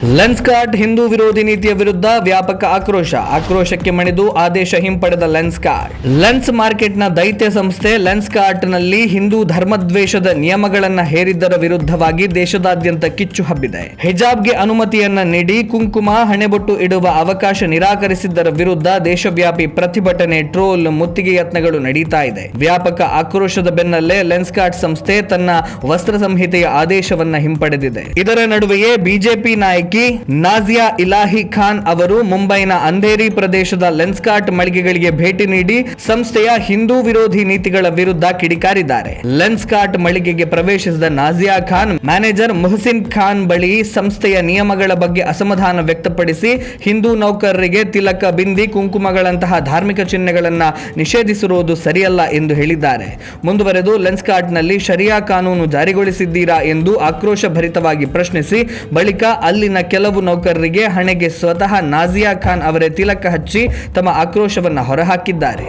ಲೆನ್ಸ್ಕಾರ್ಟ್ ಹಿಂದೂ ವಿರೋಧಿ ನೀತಿಯ ವಿರುದ್ಧ ವ್ಯಾಪಕ ಆಕ್ರೋಶಕ್ಕೆ ಮಣಿದು ಆದೇಶ ಹಿಂಪಡೆದ ಲೆನ್ಸ್ಕಾರ್ಟ್. ಲೆನ್ಸ್ ಮಾರ್ಕೆಟ್ನ ದೈತ್ಯ ಸಂಸ್ಥೆ ಲೆನ್ಸ್ಕಾರ್ಟ್ನಲ್ಲಿ ಹಿಂದೂ ಧರ್ಮದ್ವೇಷದ ನಿಯಮಗಳನ್ನು ಹೇರಿದ್ದರ ವಿರುದ್ಧವಾಗಿ ದೇಶದಾದ್ಯಂತ ಕಿಚ್ಚು ಹಬ್ಬಿದೆ. ಹಿಜಾಬ್ಗೆ ಅನುಮತಿಯನ್ನ ನೀಡಿ ಕುಂಕುಮ ಹಣೆಬೊಟ್ಟು ಇಡುವ ಅವಕಾಶ ನಿರಾಕರಿಸಿದ್ದರ ವಿರುದ್ಧ ದೇಶವ್ಯಾಪಿ ಪ್ರತಿಭಟನೆ, ಟ್ರೋಲ್, ಮುತ್ತಿಗೆ ಯತ್ನಗಳು ನಡೀತಾ ಇದೆ. ವ್ಯಾಪಕ ಆಕ್ರೋಶದ ಬೆನ್ನಲ್ಲೇ ಲೆನ್ಸ್ಕಾರ್ಟ್ ಸಂಸ್ಥೆ ತನ್ನ ವಸ್ತ್ರ ಸಂಹಿತೆಯ ಆದೇಶವನ್ನ ಹಿಂಪಡೆದಿದೆ. ಇದರ ನಡುವೆಯೇ ಬಿಜೆಪಿ ನಾಯಕಿ ನಾಜಿಯಾ ಇಲಾಹಿ ಖಾನ್ ಅವರು ಮುಂಬೈನ ಅಂಧೇರಿ ಪ್ರದೇಶದ ಲೆನ್ಸ್ಕಾರ್ಟ್ ಮಳಿಗೆಗಳಿಗೆ ಭೇಟಿ ನೀಡಿ ಸಂಸ್ಥೆಯ ಹಿಂದೂ ವಿರೋಧಿ ನೀತಿಗಳ ವಿರುದ್ಧ ಕಿಡಿಕಾರಿದ್ದಾರೆ. ಲೆನ್ಸ್ಕಾರ್ಟ್ ಮಳಿಗೆಗೆ ಪ್ರವೇಶಿಸಿದ ನಾಜಿಯಾ ಖಾನ್ ಮ್ಯಾನೇಜರ್ ಮುಹಸಿನ್ ಖಾನ್ ಬಳಿ ಸಂಸ್ಥೆಯ ನಿಯಮಗಳ ಬಗ್ಗೆ ಅಸಮಾಧಾನ ವ್ಯಕ್ತಪಡಿಸಿ ಹಿಂದೂ ನೌಕರರಿಗೆ ತಿಲಕ, ಬಿಂದಿ, ಕುಂಕುಮಗಳಂತಹ ಧಾರ್ಮಿಕ ಚಿಹ್ನೆಗಳನ್ನ ನಿಷೇಧಿಸಿರುವುದು ಸರಿಯಲ್ಲ ಎಂದು ಹೇಳಿದ್ದಾರೆ. ಮುಂದುವರೆದು ಲೆನ್ಸ್ಕಾರ್ಟ್ನಲ್ಲಿ ಶರಿಯಾ ಕಾನೂನು ಜಾರಿಗೊಳಿಸಿದ್ದೀರಾ ಎಂದು ಆಕ್ರೋಶ ಭರಿತವಾಗಿ ಪ್ರಶ್ನಿಸಿ ಬಳಿಕ ಅಲ್ಲಿನ ಕೆಲವು ನೌಕರರಿಗೆ ಹಣೆಗೆ ಸ್ವತಃ ನಾಜಿಯಾ ಖಾನ್ ಅವರೇ ತಿಲಕ ಹಚ್ಚಿ ತಮ್ಮ ಆಕ್ರೋಶವನ್ನು ಹೊರಹಾಕಿದ್ದಾರೆ.